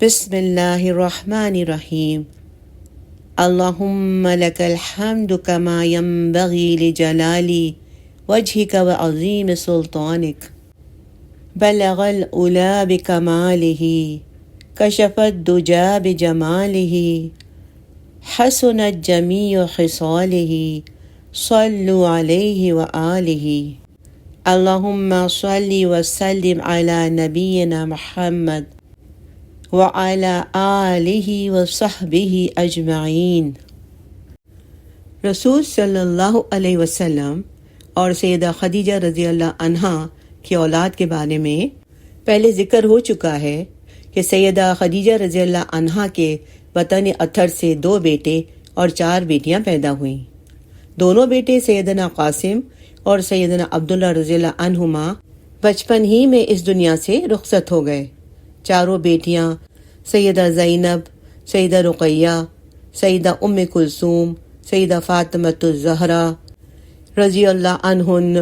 بسم اللہ الرحمن الرحیم۔ اللہم لک الحمد کما ینبغی لجلال وجہک وعظیم سلطانک، بلغ العلا بکمالہ، کشف الدجی بجمالہ، حسنت جمیع خصالہ، صلوا علیہ وآلہ۔ اللہم صلی وسلم علی نبینا محمد وعلی آلہ وصحبہ اجمعین۔ رسول صلی اللہ علیہ وسلم اور سیدہ خدیجہ رضی اللہ عنہا کی اولاد کے بارے میں پہلے ذکر ہو چکا ہے کہ سیدہ خدیجہ رضی اللہ عنہا کے وطن اطہر سے 2 بیٹے اور 4 بیٹیاں پیدا ہوئیں۔ دونوں بیٹے سیدنا قاسم اور سیدنا عبداللہ رضی اللہ عنہما بچپن ہی میں اس دنیا سے رخصت ہو گئے۔ چاروں بیٹیاں سیدہ زینب، سیدہ رقیہ، سیدہ ام کلثوم، سیدہ فاطمۃ الزہرا رضی اللہ عنہن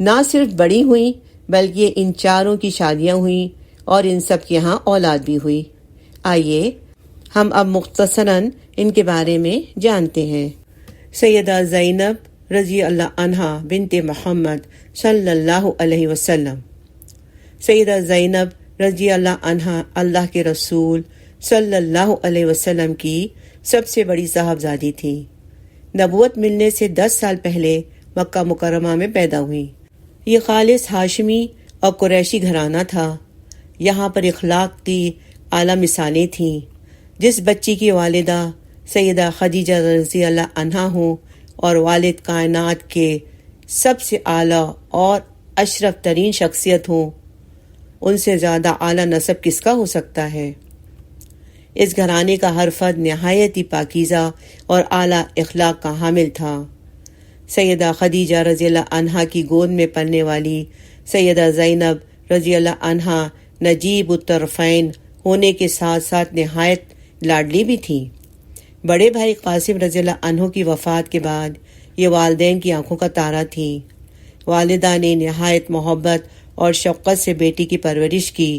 نہ صرف بڑی ہوئیں بلکہ ان چاروں کی شادیاں ہوئیں اور ان سب کے ہاں اولاد بھی ہوئی۔ آئیے ہم اب مختصراً ان کے بارے میں جانتے ہیں۔ سیدہ زینب رضی اللہ عنہا بنت محمد صلی اللہ علیہ وسلم۔ سیدہ زینب رضی اللہ عنہا اللہ کے رسول صلی اللہ علیہ وسلم کی سب سے بڑی صاحبزادی تھی۔ نبوت ملنے سے 10 سال پہلے مکہ مکرمہ میں پیدا ہوئی۔ یہ خالص ہاشمی اور قریشی گھرانہ تھا۔ یہاں پر اخلاق کی اعلیٰ مثالیں تھیں۔ جس بچی کی والدہ سیدہ خدیجہ رضی اللہ عنہا ہوں اور والد کائنات کے سب سے اعلیٰ اور اشرف ترین شخصیت ہوں، ان سے زیادہ اعلیٰ نسب کس کا ہو سکتا ہے؟ اس گھرانے کا ہر فرد نہایت ہی پاکیزہ اور اعلیٰ اخلاق کا حامل تھا۔ سیدہ خدیجہ رضی اللہ عنہا کی گود میں پلنے والی سیدہ زینب رضی اللہ عنہا نجیب الطرفین ہونے کے ساتھ ساتھ نہایت لاڈلی بھی تھی۔ بڑے بھائی قاسم رضی اللہ عنہ کی وفات کے بعد یہ والدین کی آنکھوں کا تارا تھی۔ والدہ نے نہایت محبت اور شفقت سے بیٹی کی پرورش کی۔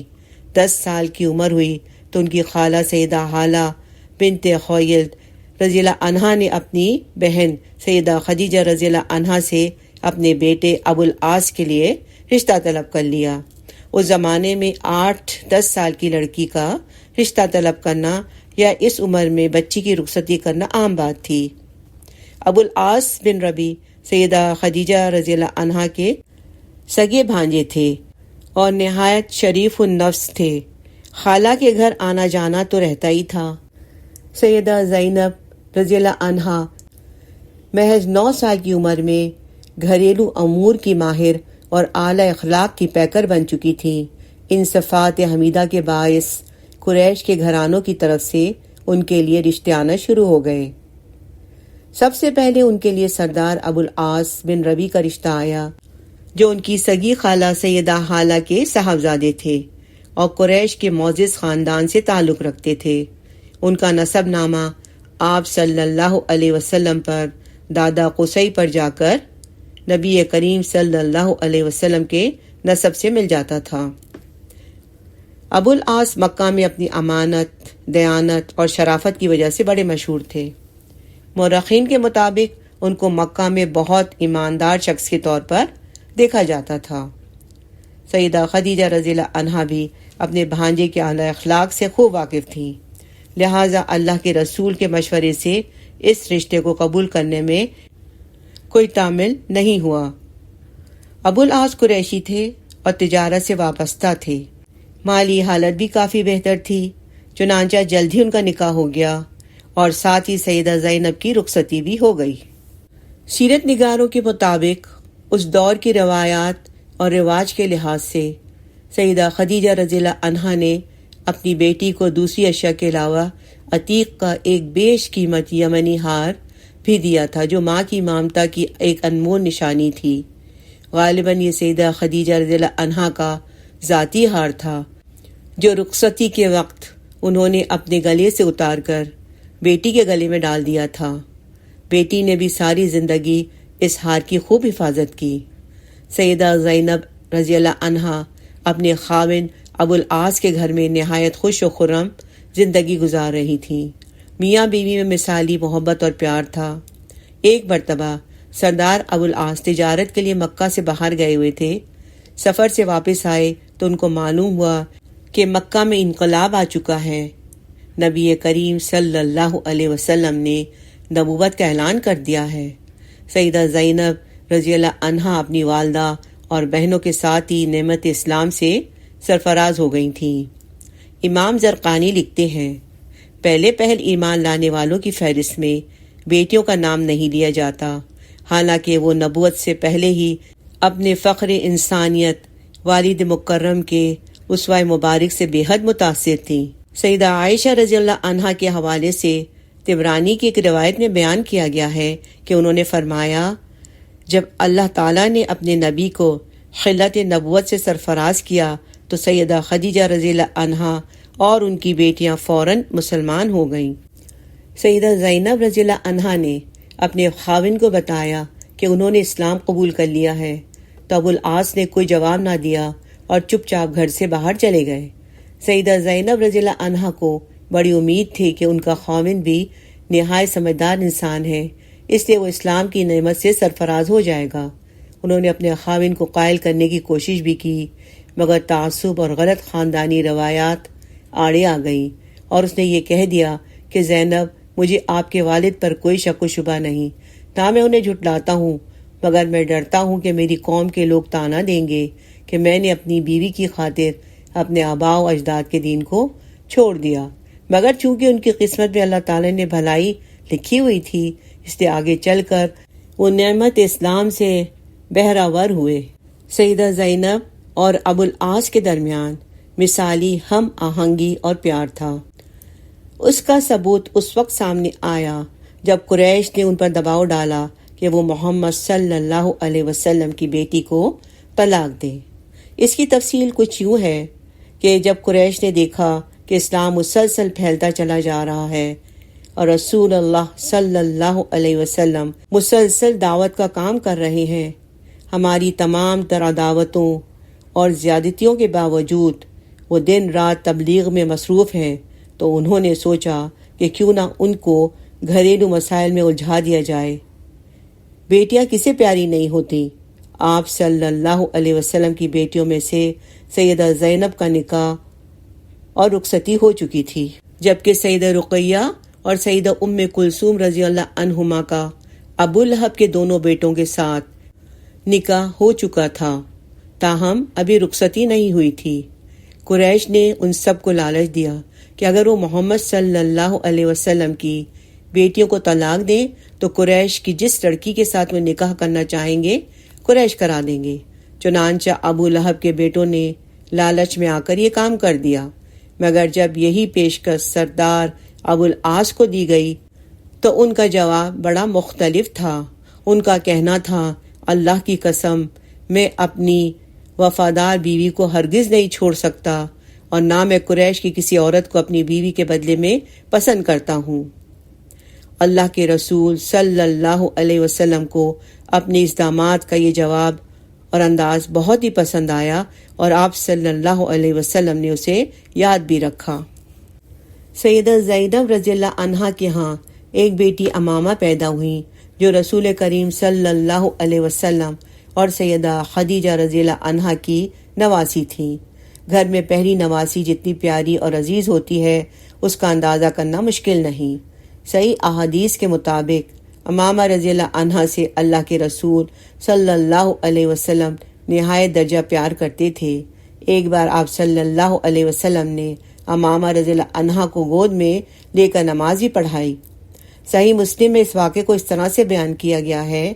10 سال کی عمر ہوئی تو ان کی خالہ سیدہ ہالہ بنت خویلد رضی اللہ عنہا نے اپنی بہن سیدہ خدیجہ رضی اللہ عنہا سے اپنے بیٹے ابو العاص کے لیے رشتہ طلب کر لیا۔ اس زمانے میں 8-10 سال کی لڑکی کا رشتہ طلب کرنا یا اس عمر میں بچی کی رخصتی کرنا عام بات تھی۔ ابو العاص بن ربی سیدہ خدیجہ رضی اللہ عنہا کے سگے بھانجے تھے اور نہایت شریف النفس تھے۔ خالہ کے گھر آنا جانا تو رہتا ہی تھا۔ سیدہ زینب رضی اللہ عنہا محض 9 سال کی عمر میں گھریلو امور کی ماہر اور اعلیٰ اخلاق کی پیکر بن چکی تھی۔ ان صفات حمیدہ کے باعث قریش کے گھرانوں کی طرف سے ان کے لیے رشتے آنا شروع ہو گئے۔ سب سے پہلے ان کے لیے سردار ابو العاص بن ربی کا رشتہ آیا، جو ان کی سگی خالہ سیدہ ہالہ کے صاحبزادے تھے اور قریش کے معزز خاندان سے تعلق رکھتے تھے۔ ان کا نسب نامہ آپ صلی اللہ علیہ وسلم پر دادا قصی پر جا کر نبی کریم صلی اللہ علیہ وسلم کے نسب سے مل جاتا تھا۔ ابو العاص مکہ میں اپنی امانت، دیانت اور شرافت کی وجہ سے بڑے مشہور تھے۔ مورخین کے مطابق ان کو مکہ میں بہت ایماندار شخص کے طور پر دیکھا جاتا تھا۔ سیدہ خدیجہ رضی اللہ عنہا بھی اپنے بھانجے کے اعلیٰ اخلاق سے خوب واقف تھیں، لہٰذا اللہ کے رسول کے مشورے سے اس رشتے کو قبول کرنے میں کوئی تعمیل نہیں ہوا۔ ابو العاص قریشی تھے اور تجارت سے وابستہ تھے۔ مالی حالت بھی کافی بہتر تھی، چنانچہ جلد ہی ان کا نکاح ہو گیا اور ساتھ ہی سیدہ زینب کی رخصتی بھی ہو گئی۔ سیرت نگاروں کے مطابق اس دور کی روایات اور رواج کے لحاظ سے سیدہ خدیجہ رضی اللہ عنہا نے اپنی بیٹی کو دوسری اشیاء کے علاوہ عتیق کا ایک بیش قیمت یمنی ہار بھی دیا تھا، جو ماں کی ممتا کی ایک انمول نشانی تھی۔ غالباً یہ سیدہ خدیجہ رضی اللہ عنہا کا ذاتی ہار تھا، جو رخصتی کے وقت انہوں نے اپنے گلے سے اتار کر بیٹی کے گلے میں ڈال دیا تھا۔ بیٹی نے بھی ساری زندگی اس ہار کی خوب حفاظت کی۔ سیدہ زینب رضی اللہ عنہا اپنے خاوند ابو العاص کے گھر میں نہایت خوش و خرم زندگی گزار رہی تھیں۔ میاں بیوی میں مثالی محبت اور پیار تھا۔ ایک مرتبہ سردار ابوالعاص تجارت کے لیے مکہ سے باہر گئے ہوئے تھے۔ سفر سے واپس آئے تو ان کو معلوم ہوا کہ مکہ میں انقلاب آ چکا ہے۔ نبی کریم صلی اللہ علیہ وسلم نے نبوت کا اعلان کر دیا ہے۔ سیدہ زینب رضی اللہ عنہا اپنی والدہ اور بہنوں کے ساتھ ہی نعمت اسلام سے سرفراز ہو گئی تھیں۔ امام زرقانی لکھتے ہیں، پہلے پہل ایمان لانے والوں کی فہرست میں بیٹیوں کا نام نہیں لیا جاتا، حالانکہ وہ نبوت سے پہلے ہی اپنے فخر انسانیت والد مکرم کے اسوہ مبارک سے بے حد متاثر تھیں۔ سیدہ عائشہ رضی اللہ عنہا کے حوالے سے طبرانی کی ایک روایت میں بیان کیا گیا ہے کہ انہوں نے فرمایا، جب اللہ تعالیٰ نے اپنے نبی کو خلت نبوت سے سرفراز کیا تو سیدہ خدیجہ رضی اللہ عنہا اور ان کی بیٹیاں فوراً مسلمان ہو گئیں۔ سیدہ زینب رضی اللہ عنہا نے اپنے خاوند کو بتایا کہ انہوں نے اسلام قبول کر لیا ہے تو ابوالعاص نے کوئی جواب نہ دیا اور چپ چاپ گھر سے باہر چلے گئے۔ سیدہ زینب رضی اللہ عنہا کو بڑی امید تھی کہ ان کا خاوند بھی نہایت سمجھدار انسان ہے، اس لیے وہ اسلام کی نعمت سے سرفراز ہو جائے گا۔ انہوں نے اپنے خاوند کو قائل کرنے کی کوشش بھی کی، مگر تعصب اور غلط خاندانی روایات آڑے آ گئیں اور اس نے یہ کہہ دیا کہ زینب، مجھے آپ کے والد پر کوئی شک و شبہ نہیں، نہ میں انہیں جھٹلاتا ہوں، مگر میں ڈرتا ہوں کہ میری قوم کے لوگ طعنہ دیں گے کہ میں نے اپنی بیوی کی خاطر اپنے آباء و اجداد کے دین کو چھوڑ دیا، مگر چونکہ ان کی قسمت میں اللہ تعالی نے بھلائی لکھی ہوئی تھی، اس لیے آگے چل کر وہ نعمت اسلام سے بہرہ ہوئے۔ سیدہ زینب اور ابوالعاص کے درمیان مثالی ہم آہنگی اور پیار تھا۔ اس کا ثبوت اس وقت سامنے آیا جب قریش نے ان پر دباؤ ڈالا کہ وہ محمد صلی اللہ علیہ وسلم کی بیٹی کو طلاق دیں۔ اس کی تفصیل کچھ یوں ہے کہ جب قریش نے دیکھا کہ اسلام مسلسل پھیلتا چلا جا رہا ہے اور رسول اللہ صلی اللہ علیہ وسلم مسلسل دعوت کا کام کر رہے ہیں، ہماری تمام تر دعوتوں اور زیادتیوں کے باوجود وہ دن رات تبلیغ میں مصروف ہیں، تو انہوں نے سوچا کہ کیوں نہ ان کو گھریلو مسائل میں الجھا دیا جائے۔ بیٹیاں کسے پیاری نہیں ہوتی؟ آپ صلی اللہ علیہ وسلم کی بیٹیوں میں سے سیدہ زینب کا نکاح اور رخصتی ہو چکی تھی، جبکہ سیدہ رقیہ اور سیدہ ام کلثوم رضی اللہ عنہما کا ابو لہب کے دونوں بیٹوں کے ساتھ نکاح ہو چکا تھا، تاہم ابھی رخصتی نہیں ہوئی تھی۔ قریش نے ان سب کو لالچ دیا کہ اگر وہ محمد صلی اللہ علیہ وسلم کی بیٹیوں کو طلاق دیں تو قریش کی جس لڑکی کے ساتھ وہ نکاح کرنا چاہیں گے قریش کرا دیں گے۔ چنانچہ ابو لہب کے بیٹوں نے لالچ میں آ کر یہ کام کر دیا، مگر جب یہی پیشکش سردار ابوالعاص کو دی گئی تو ان کا جواب بڑا مختلف تھا۔ ان کا کہنا تھا، اللہ کی قسم، میں اپنی وفادار بیوی کو ہرگز نہیں چھوڑ سکتا اور نہ میں قریش کی کسی عورت کو اپنی بیوی کے بدلے میں پسند کرتا ہوں۔ اللہ کے رسول صلی اللہ علیہ وسلم کو اپنے اس داماد کا یہ جواب اور انداز بہت ہی پسند آیا اور آپ صلی اللہ علیہ وسلم نے اسے یاد بھی رکھا۔ سیدہ زینب رضی اللہ عنہا کے ہاں ایک بیٹی امامہ پیدا ہوئی جو رسول کریم صلی اللہ علیہ وسلم اور سیدہ خدیجہ رضی اللہ عنہا کی نواسی تھیں۔ گھر میں پہلی نواسی جتنی پیاری اور عزیز ہوتی ہے اس کا اندازہ کرنا مشکل نہیں۔ صحیح احادیث کے مطابق امامہ رضی اللہ عنہا سے اللہ کے رسول صلی اللہ علیہ وسلم نہایت درجہ پیار کرتے تھے۔ ایک بار آپ صلی اللہ علیہ وسلم نے امامہ رضی اللہ عنہا کو گود میں لے کر نماز بھی پڑھائی۔ صحیح مسلم میں اس واقعے کو اس طرح سے بیان کیا گیا ہے،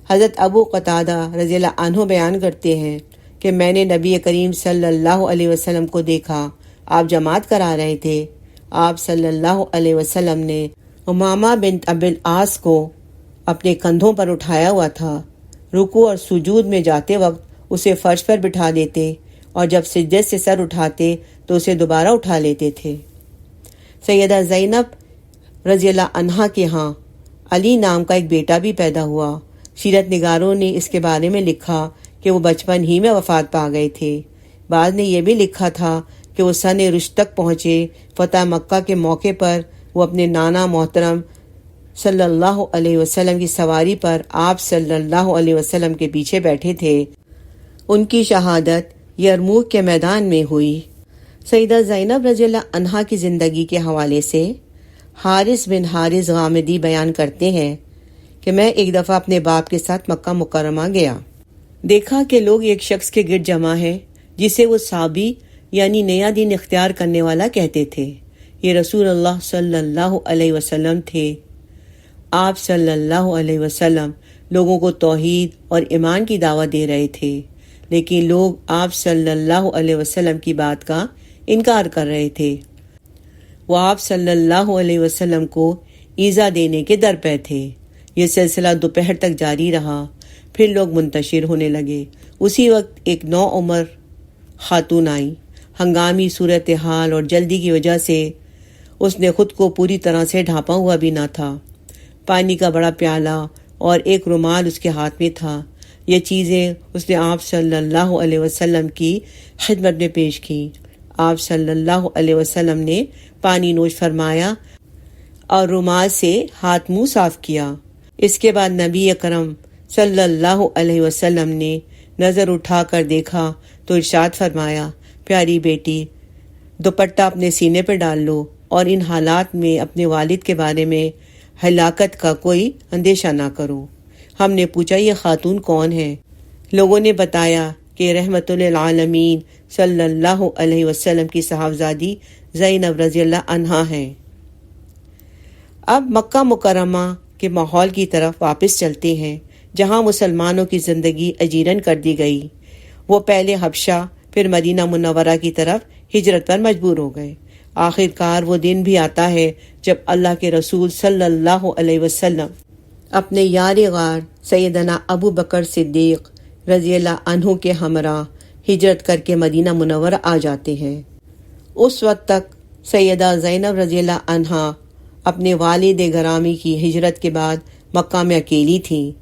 حضرت ابو قتادہ رضی اللہ عنہ بیان کرتے ہیں کہ میں نے نبی کریم صلی اللہ علیہ وسلم کو دیکھا، آپ جماعت کرا رہے تھے۔ آپ صلی اللہ علیہ وسلم نے امامہ بنت ابوالعاص کو اپنے کندھوں پر اٹھایا ہوا تھا۔ رکوع اور سجود میں جاتے وقت اسے فرش پر بٹھا دیتے اور جب سجدے سے سر اٹھاتے تو اسے دوبارہ اٹھا لیتے تھے۔ سیدہ زینب رضی اللہ عنہا کے ہاں علی نام کا ایک بیٹا بھی پیدا ہوا۔ سیرت نگاروں نے اس کے بارے میں لکھا کہ وہ بچپن ہی میں وفات پا گئے تھے۔ بعض نے یہ بھی لکھا تھا کہ وہ سن رشد تک پہنچے، فتح مکہ کے موقع پر وہ اپنے نانا محترم صلی اللہ علیہ وسلم کی سواری پر آپ صلی اللہ علیہ وسلم کے پیچھے بیٹھے تھے۔ ان کی شہادت یرموک کے میدان میں ہوئی۔ سیدہ زینب رضی اللہ عنہا کی زندگی کے حوالے سے حارث بن حارث غامدی بیان کرتے ہیں کہ میں ایک دفعہ اپنے باپ کے ساتھ مکہ مکرمہ گیا، دیکھا کہ لوگ ایک شخص کے گرد جمع ہیں جسے وہ صابی یعنی نیا دین اختیار کرنے والا کہتے تھے۔ یہ رسول اللہ صلی اللہ علیہ وسلم تھے۔ آپ صلی اللہ علیہ وسلم لوگوں کو توحید اور ایمان کی دعوت دے رہے تھے، لیکن لوگ آپ صلی اللہ علیہ وسلم کی بات کا انکار کر رہے تھے۔ وہ آپ صلی اللہ علیہ وسلم کو ایذا دینے کے در پہ تھے۔ یہ سلسلہ دوپہر تک جاری رہا، پھر لوگ منتشر ہونے لگے۔ اسی وقت ایک نوعمر خاتون آئی۔ ہنگامی صورتحال اور جلدی کی وجہ سے اس نے خود کو پوری طرح سے ڈھانپا ہوا بھی نہ تھا۔ پانی کا بڑا پیالہ اور ایک رومال اس کے ہاتھ میں تھا۔ یہ چیزیں اس نے آپ صلی اللہ علیہ وسلم کی خدمت میں پیش کی۔ آپ صلی اللہ علیہ وسلم نے پانی نوش فرمایا اور رومال سے ہاتھ منہ صاف کیا۔ اس کے بعد نبی اکرم صلی اللہ علیہ وسلم نے نظر اٹھا کر دیکھا تو ارشاد فرمایا، پیاری بیٹی، دوپٹہ اپنے سینے پہ ڈال لو اور ان حالات میں اپنے والد کے بارے میں ہلاکت کا کوئی اندیشہ نہ کرو۔ ہم نے پوچھا، یہ خاتون کون ہے؟ لوگوں نے بتایا کہ رحمت للعالمین صلی اللہ علیہ وسلم کی صاحبزادی زینب رضی اللہ عنہا ہیں۔ اب مکہ مکرمہ کے ماحول کی طرف واپس چلتے ہیں، جہاں مسلمانوں کی زندگی اجیرن کر دی گئی۔ وہ پہلے حبشہ پھر مدینہ منورہ کی طرف ہجرت پر مجبور ہو گئے۔ آخر کار وہ دن بھی آتا ہے جب اللہ کے رسول صلی اللہ علیہ وسلم اپنے یار غار سیدنا ابو بکر صدیق رضی اللہ عنہ کے ہمراہ ہجرت کر کے مدینہ منورہ آ جاتے ہیں۔ اس وقت تک سیدہ زینب رضی اللہ عنہا اپنے والد گرامی کی ہجرت کے بعد مکہ میں اکیلی تھیں۔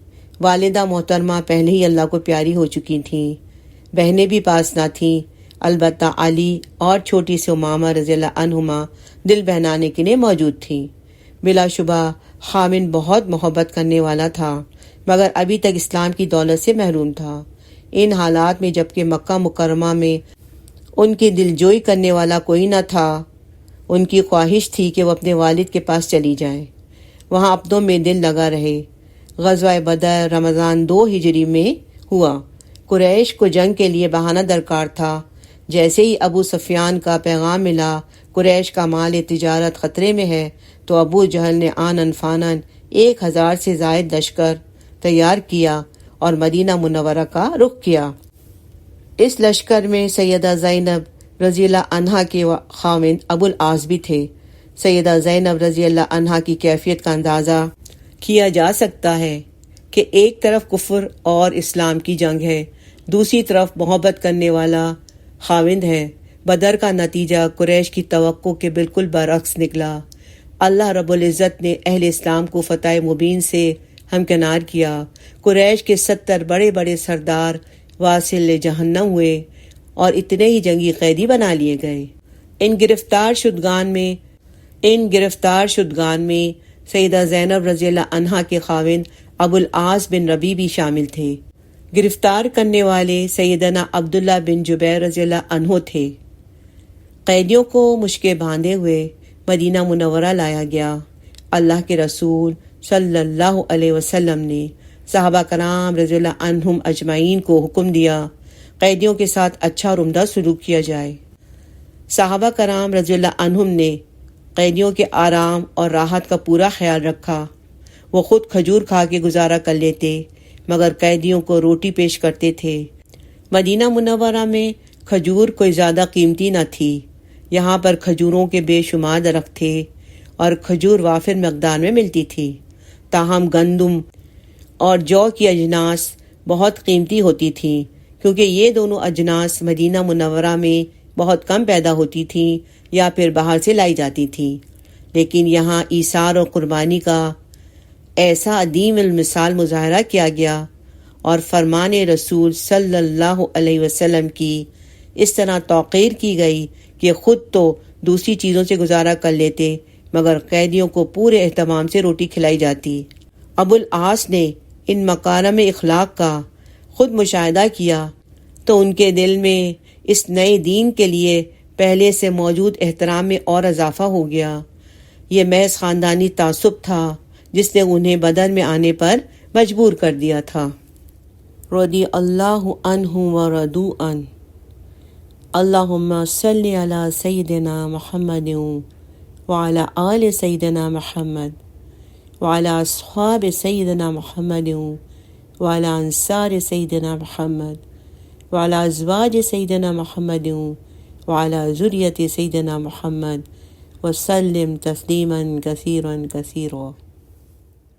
والدہ محترمہ پہلے ہی اللہ کو پیاری ہو چکی تھیں، بہنیں بھی پاس نہ تھیں، البتہ علی اور چھوٹی سی امامہ رضی اللہ عنہما دل بہلانے کے لیے موجود تھیں۔ بلا شبہ خاوند بہت محبت کرنے والا تھا، مگر ابھی تک اسلام کی دولت سے محروم تھا۔ ان حالات میں جبکہ مکہ مکرمہ میں ان کی دلجوئی کرنے والا کوئی نہ تھا، ان کی خواہش تھی کہ وہ اپنے والد کے پاس چلی جائیں، وہاں اپنوں میں دل لگا رہے۔ غزوہ بدر رمضان 2 ہجری میں ہوا۔ قریش کو جنگ کے لیے بہانہ درکار تھا۔ جیسے ہی ابو سفیان کا پیغام ملا قریش کا مال تجارت خطرے میں ہے، تو ابو جہل نے آنن فانن 1000 سے زائد لشکر تیار کیا اور مدینہ منورہ کا رخ کیا۔ اس لشکر میں سیدہ زینب رضی اللہ عنہا کے خاوند ابو العاص بھی تھے۔ سیدہ زینب رضی اللہ عنہا کی کیفیت کا اندازہ کیا جا سکتا ہے کہ ایک طرف کفر اور اسلام کی جنگ ہے، دوسری طرف محبت کرنے والا خاوند ہے۔ بدر کا نتیجہ قریش کی توقع کے بالکل برعکس نکلا۔ اللہ رب العزت نے اہل اسلام کو فتح مبین سے ہمکنار کیا۔ قریش کے 70 بڑے بڑے سردار واصل جہنم ہوئے اور اتنے ہی جنگی قیدی بنا لیے گئے۔ ان گرفتار شدگان میں سیدہ زینب رضی اللہ عنہا کے خاوند ابو العاص بن ربیع بھی شامل تھے۔ گرفتار کرنے والے سیدنا عبداللہ بن جبیر رضی اللہ عنہ تھے۔ قیدیوں کو مشکیں باندھے ہوئے مدینہ منورہ لایا گیا۔ اللہ کے رسول صلی اللہ علیہ وسلم نے صحابہ کرام رضی اللہ عنہم اجمعین کو حکم دیا قیدیوں کے ساتھ اچھا اور عمدہ سلوک کیا جائے۔ صحابہ کرام رضی اللہ عنہم نے قیدیوں کے آرام اور راحت کا پورا خیال رکھا۔ وہ خود کھجور کھا کے گزارا کر لیتے، مگر قیدیوں کو روٹی پیش کرتے تھے۔ مدینہ منورہ میں کھجور کوئی زیادہ قیمتی نہ تھی۔ یہاں پر کھجوروں کے بے شمار درخت تھے اور کھجور وافر مقدار میں ملتی تھی، تاہم گندم اور جو کی اجناس بہت قیمتی ہوتی تھیں، کیونکہ یہ دونوں اجناس مدینہ منورہ میں بہت کم پیدا ہوتی تھیں یا پھر باہر سے لائی جاتی تھیں۔ لیکن یہاں ایثار اور قربانی کا ایسا عظیم المثال مظاہرہ کیا گیا اور فرمان رسول صلی اللہ علیہ وسلم کی اس طرح توقیر کی گئی کہ خود تو دوسری چیزوں سے گزارا کر لیتے مگر قیدیوں کو پورے اہتمام سے روٹی کھلائی جاتی۔ ابو العاص نے ان مکارم اخلاق کا خود مشاہدہ کیا تو ان کے دل میں اس نئے دین کے لیے پہلے سے موجود احترام میں اور اضافہ ہو گیا۔ یہ محض خاندانی تعصب تھا جس نے انہیں بدر میں آنے پر مجبور کر دیا تھا۔ رضی اللہ عنہ ورضوا عنہ۔ اللہم صلی علی سیدنا محمد وعلی آل سیدنا محمد وعلی اصحاب سیدنا محمد وعلی انصار سیدنا محمد وعلی ازواج سیدنا محمد وعلی ذریۃ سیدنا محمد وسلم تسلیما کثیرا کثیرا۔